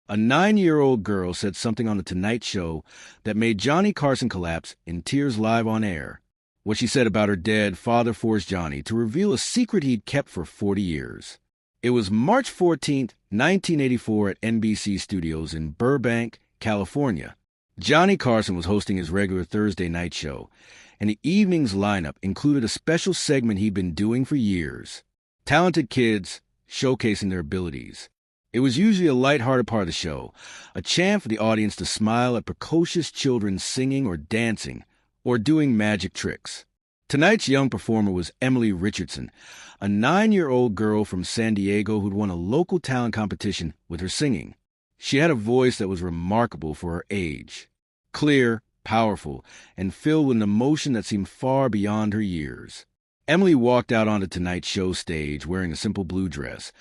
A 9-year-old girl said something on The Tonight Show that made Johnny Carson collapse in tears live on air. What she said about her dead father forced Johnny to reveal a secret he'd kept for 40 years. It was March 14, 1984 at NBC Studios in Burbank, California. Johnny Carson was hosting his regular Thursday night show, and the evening's lineup included a special segment he'd been doing for years. Talented kids showcasing their abilities. It was usually a lighthearted part of the show, a chance for the audience to smile at precocious children singing or dancing or doing magic tricks. Tonight's young performer was Emily Richardson, a 9-year-old girl from San Diego who'd won a local talent competition with her singing. She had a voice that was remarkable for her age, clear, powerful, and filled with an emotion that seemed far beyond her years. Emily walked out on the Tonight Show stage wearing a simple blue dress,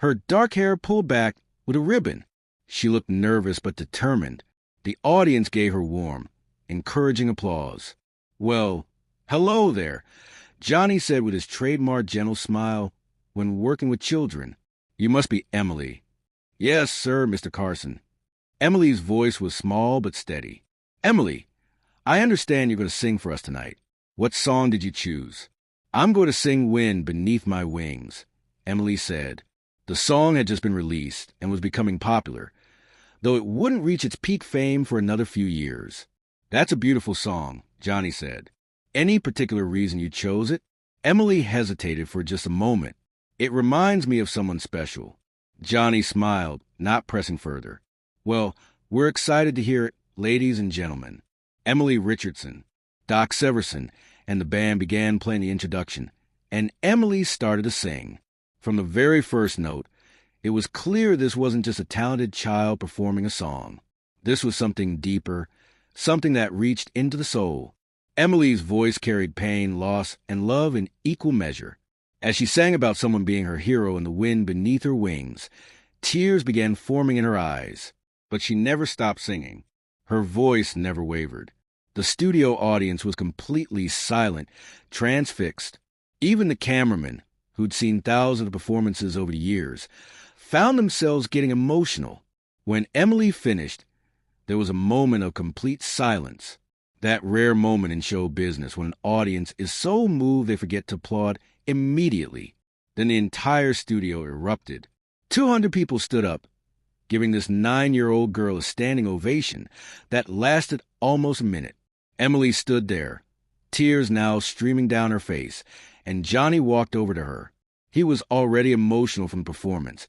her dark hair pulled back with a ribbon. She looked nervous but determined. The audience gave her warm, encouraging applause. "Well, hello there," Johnny said with his trademark gentle smile when working with children. "You must be Emily." "Yes, sir, Mr. Carson." Emily's voice was small but steady. "Emily, I understand you're going to sing for us tonight. What song did you choose?" "I'm going to sing Wind Beneath My Wings," Emily said. The song had just been released and was becoming popular, though it wouldn't reach its peak fame for another few years. "That's a beautiful song," Johnny said. "Any particular reason you chose it?" Emily hesitated for just a moment. "It reminds me of someone special." Johnny smiled, not pressing further. "Well, we're excited to hear it, ladies and gentlemen. Emily Richardson." Doc Severson and the band began playing the introduction, and Emily started to sing. From the very first note, it was clear this wasn't just a talented child performing a song. This was something deeper, something that reached into the soul. Emily's voice carried pain, loss, and love in equal measure. As she sang about someone being her hero in the wind beneath her wings, tears began forming in her eyes. But she never stopped singing. Her voice never wavered. The studio audience was completely silent, transfixed. Even the cameramen, who'd seen thousands of performances over the years, found themselves getting emotional. When Emily finished, there was a moment of complete silence. That rare moment in show business when an audience is so moved they forget to applaud immediately. Then the entire studio erupted. 200 people stood up, giving this 9-year-old girl a standing ovation that lasted almost a minute. Emily stood there, tears now streaming down her face, and Johnny walked over to her. He was already emotional from the performance,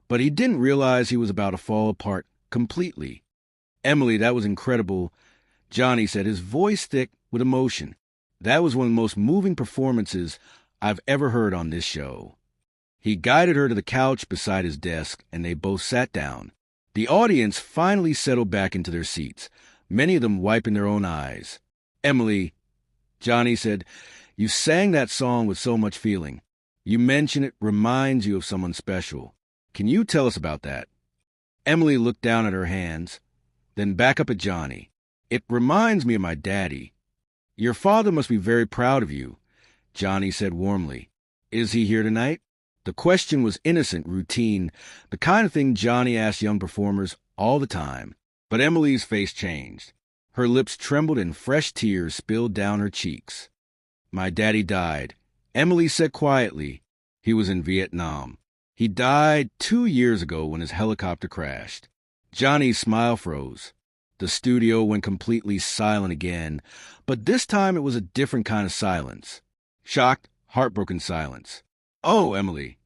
but he didn't realize he was about to fall apart completely. "Emily, that was incredible," Johnny said, his voice thick with emotion. "That was one of the most moving performances I've ever heard on this show." He guided her to the couch beside his desk, and they both sat down. The audience finally settled back into their seats, many of them wiping their own eyes. "Emily," Johnny said, "you sang that song with so much feeling. You mention it reminds you of someone special. Can you tell us about that?" Emily looked down at her hands, then back up at Johnny. "It reminds me of my daddy." "Your father must be very proud of you," Johnny said warmly. "Is he here tonight?" The question was innocent, routine, the kind of thing Johnny asked young performers all the time. But Emily's face changed. Her lips trembled and fresh tears spilled down her cheeks. "My daddy died," Emily said quietly. "He was in Vietnam. He died 2 years ago when his helicopter crashed." Johnny's smile froze. The studio went completely silent again, but this time it was a different kind of silence. Shocked, heartbroken silence. "Oh, Emily,"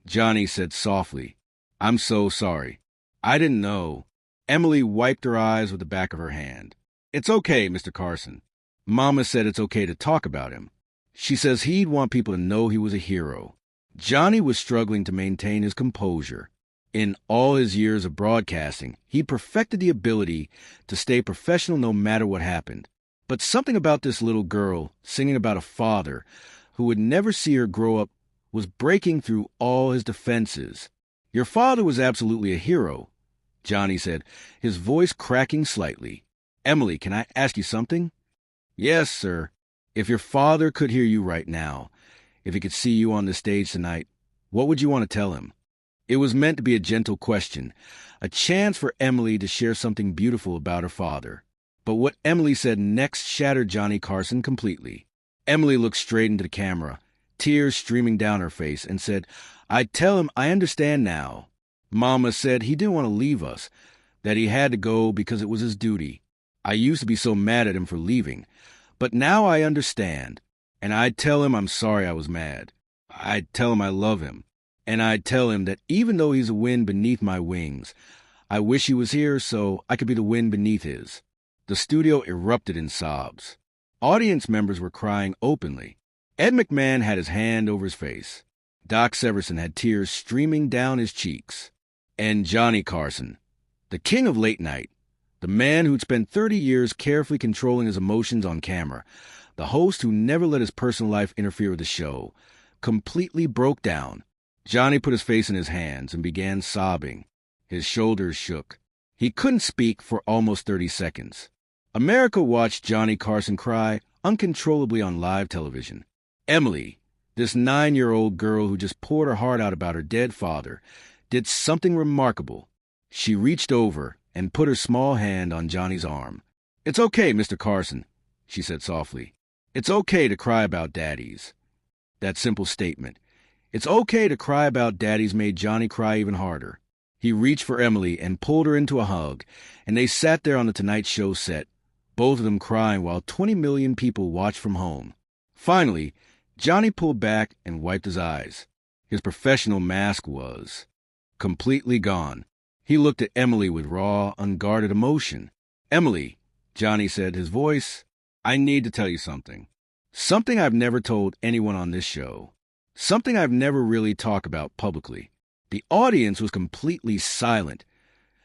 Johnny said softly. "I'm so sorry. I didn't know." Emily wiped her eyes with the back of her hand. "It's okay, Mr. Carson. Mama said it's okay to talk about him. She says he'd want people to know he was a hero." Johnny was struggling to maintain his composure. In all his years of broadcasting, he'd perfected the ability to stay professional no matter what happened. But something about this little girl singing about a father who would never see her grow up was breaking through all his defenses. "Your father was absolutely a hero," Johnny said, his voice cracking slightly. "Emily, can I ask you something?" "Yes, sir. If your father could hear you right now, if he could see you on the stage tonight, what would you want to tell him?" It was meant to be a gentle question, a chance for Emily to share something beautiful about her father. But what Emily said next shattered Johnny Carson completely. Emily looked straight into the camera, tears streaming down her face, and said, "I tell him I understand now. Mama said he didn't want to leave us, that he had to go because it was his duty. I used to be so mad at him for leaving, but now I understand. And I'd tell him I'm sorry I was mad. I'd tell him I love him. And I'd tell him that even though he's a wind beneath my wings, I wish he was here so I could be the wind beneath his." The studio erupted in sobs. Audience members were crying openly. Ed McMahon had his hand over his face. Doc Severinsen had tears streaming down his cheeks. And Johnny Carson, the king of late night, the man who'd spent 30 years carefully controlling his emotions on camera, the host who never let his personal life interfere with the show, completely broke down. Johnny put his face in his hands and began sobbing. His shoulders shook. He couldn't speak for almost 30 seconds. America watched Johnny Carson cry uncontrollably on live television. Emily, this 9-year-old girl who just poured her heart out about her dead father, did something remarkable. She reached over and put her small hand on Johnny's arm. "It's okay, Mr. Carson," she said softly. "It's okay to cry about daddies." That simple statement, "It's okay to cry about daddies," made Johnny cry even harder. He reached for Emily and pulled her into a hug, and they sat there on the Tonight Show set, both of them crying while 20 million people watched from home. Finally, Johnny pulled back and wiped his eyes. His professional mask was completely gone. He looked at Emily with raw, unguarded emotion. "Emily," Johnny said, his voice, "I need to tell you something. Something I've never told anyone on this show. Something I've never really talked about publicly." The audience was completely silent,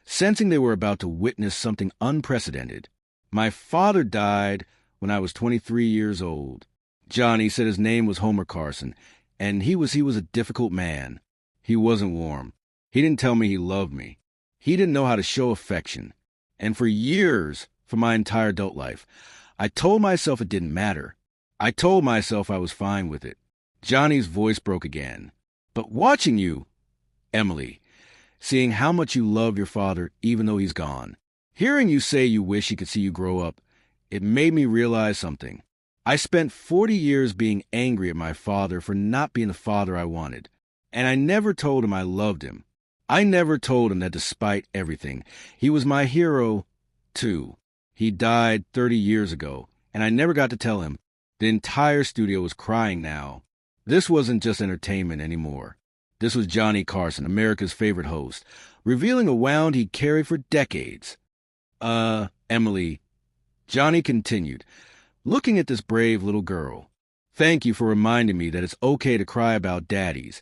sensing they were about to witness something unprecedented. "My father died when I was 23 years old." Johnny said his name was Homer Carson, and he was a difficult man. He wasn't warm. He didn't tell me he loved me. He didn't know how to show affection. And for years, for my entire adult life, I told myself it didn't matter. I told myself I was fine with it. Johnny's voice broke again. "But watching you, Emily, seeing how much you love your father even though he's gone, hearing you say you wish he could see you grow up, it made me realize something. I spent 40 years being angry at my father for not being the father I wanted, and I never told him I loved him. I never told him that despite everything, he was my hero, too. He died 30 years ago, and I never got to tell him. The entire studio was crying now. This wasn't just entertainment anymore. This was Johnny Carson, America's favorite host, revealing a wound he'd carried for decades. Emily," Johnny continued, looking at this brave little girl. "Thank you for reminding me that it's okay to cry about daddies,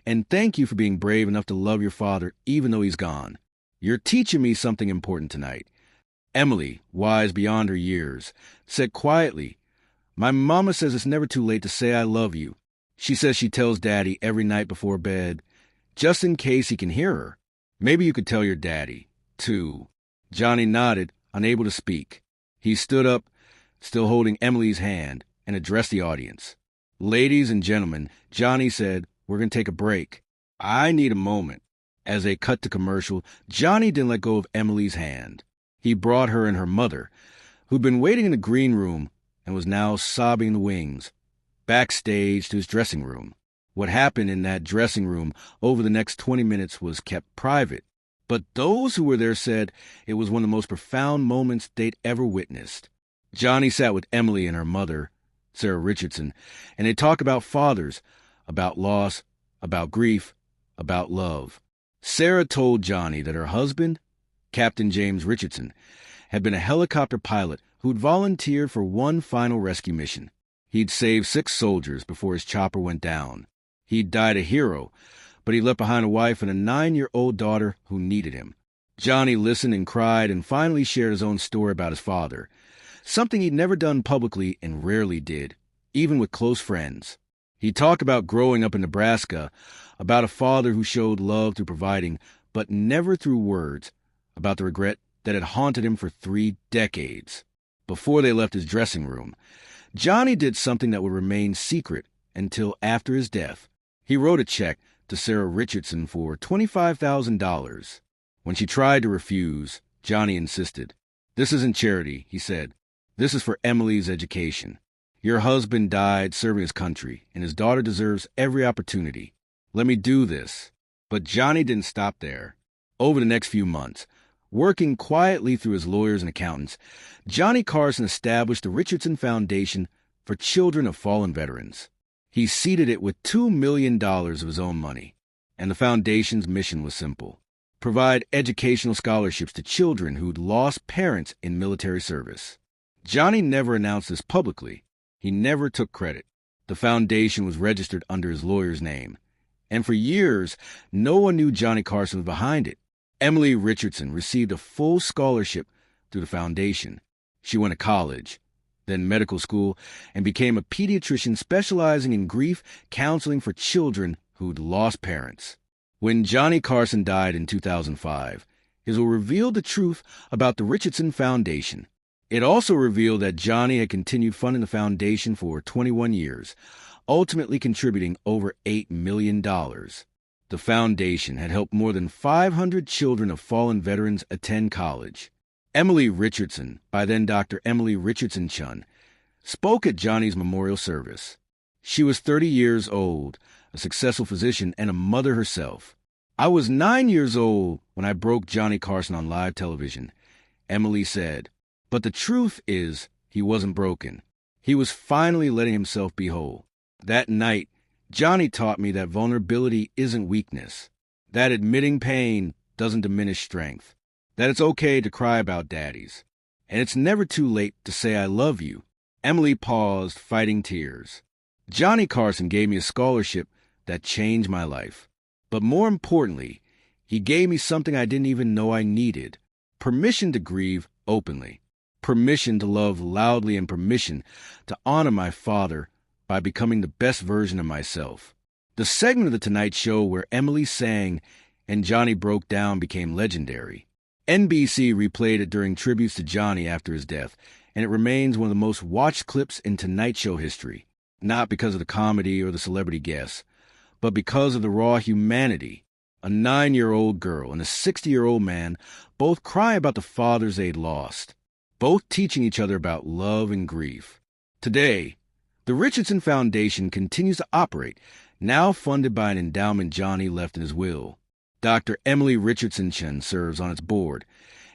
and thank you for being brave enough to love your father even though he's gone. You're teaching me something important tonight." Emily, wise beyond her years, said quietly, "My mama says it's never too late to say I love you. She says she tells Daddy every night before bed, just in case he can hear her. Maybe you could tell your daddy, too." Johnny nodded, unable to speak. He stood up, still holding Emily's hand, and addressed the audience. "Ladies and gentlemen," Johnny said, "we're going to take a break. I need a moment." As they cut to commercial, Johnny didn't let go of Emily's hand. He brought her and her mother, who'd been waiting in the green room and was now sobbing in the wings, backstage to his dressing room. What happened in that dressing room over the next 20 minutes was kept private, but those who were there said it was one of the most profound moments they'd ever witnessed. Johnny sat with Emily and her mother, Sarah Richardson, and they talked about fathers, about loss, about grief, about love. Sarah told Johnny that her husband, Captain James Richardson, had been a helicopter pilot who'd volunteered for one final rescue mission. He'd saved 6 soldiers before his chopper went down. He'd died a hero, but he left behind a wife and a 9-year-old daughter who needed him. Johnny listened and cried and finally shared his own story about his father, something he'd never done publicly and rarely did, even with close friends. He talked about growing up in Nebraska, about a father who showed love through providing, but never through words, about the regret that had haunted him for 3 decades. Before they left his dressing room, Johnny did something that would remain secret until after his death. He wrote a check to Sarah Richardson for $25,000. When she tried to refuse, Johnny insisted. "This isn't charity," he said. "This is for Emily's education. Your husband died serving his country, and his daughter deserves every opportunity. Let me do this." But Johnny didn't stop there. Over the next few months, working quietly through his lawyers and accountants, Johnny Carson established the Richardson Foundation for Children of Fallen Veterans. He seeded it with $2 million of his own money, and the foundation's mission was simple: provide educational scholarships to children who'd lost parents in military service. Johnny never announced this publicly. He never took credit. The foundation was registered under his lawyer's name, and for years, no one knew Johnny Carson was behind it. Emily Richardson received a full scholarship through the foundation. She went to college, then medical school, and became a pediatrician specializing in grief counseling for children who'd lost parents. When Johnny Carson died in 2005, it revealed the truth about the Richardson Foundation. It also revealed that Johnny had continued funding the foundation for 21 years, ultimately contributing over $8 million. The foundation had helped more than 500 children of fallen veterans attend college. Emily Richardson, by then Dr. Emily Richardson Chun, spoke at Johnny's memorial service. She was 30 years old, a successful physician, and a mother herself. "I was 9 years old when I broke Johnny Carson on live television," Emily said. "But the truth is, he wasn't broken. He was finally letting himself be whole. That night, Johnny taught me that vulnerability isn't weakness, that admitting pain doesn't diminish strength, that it's okay to cry about daddies, and it's never too late to say I love you." Emily paused, fighting tears. "Johnny Carson gave me a scholarship that changed my life. But more importantly, he gave me something I didn't even know I needed: permission to grieve openly, permission to love loudly, and permission to honor my father by becoming the best version of myself." The segment of The Tonight Show where Emily sang and Johnny broke down became legendary. NBC replayed it during tributes to Johnny after his death, and it remains one of the most watched clips in Tonight Show history, not because of the comedy or the celebrity guests, but because of the raw humanity. A 9-year-old girl and a 60-year-old man both cry about the fathers they'd lost, both teaching each other about love and grief. Today, the Richardson Foundation continues to operate, now funded by an endowment Johnny left in his will. Dr. Emily Richardson Chun serves on its board,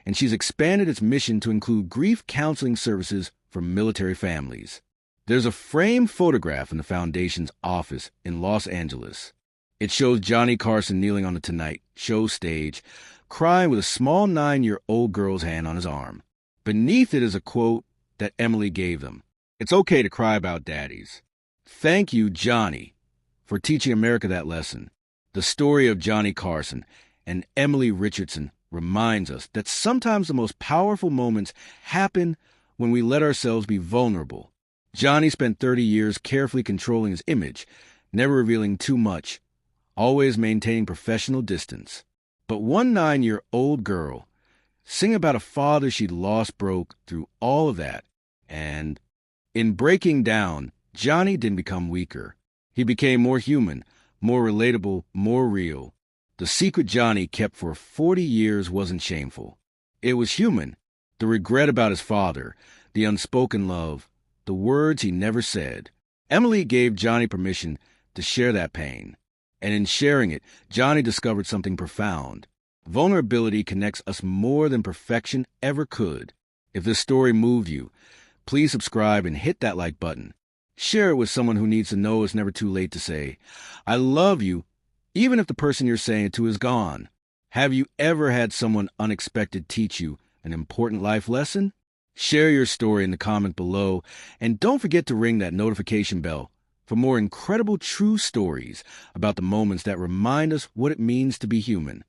and she's expanded its mission to include grief counseling services for military families. There's a framed photograph in the Foundation's office in Los Angeles. It shows Johnny Carson kneeling on the Tonight Show stage, crying with a small 9-year-old girl's hand on his arm. Beneath it is a quote that Emily gave them: "It's okay to cry about daddies. Thank you, Johnny, for teaching America that lesson." The story of Johnny Carson and Emily Richardson reminds us that sometimes the most powerful moments happen when we let ourselves be vulnerable. Johnny spent 30 years carefully controlling his image, never revealing too much, always maintaining professional distance. But one 9-year-old girl sing about a father she'd lost broke through all of that, and in breaking down, Johnny didn't become weaker. He became more human, more relatable, more real. The secret Johnny kept for 40 years wasn't shameful. It was human. The regret about his father, the unspoken love, the words he never said. Emily gave Johnny permission to share that pain. And in sharing it, Johnny discovered something profound. Vulnerability connects us more than perfection ever could. If this story moved you, please subscribe and hit that like button. Share it with someone who needs to know it's never too late to say, I love you, even if the person you're saying it to is gone. Have you ever had someone unexpected teach you an important life lesson? Share your story in the comment below, and don't forget to ring that notification bell for more incredible true stories about the moments that remind us what it means to be human.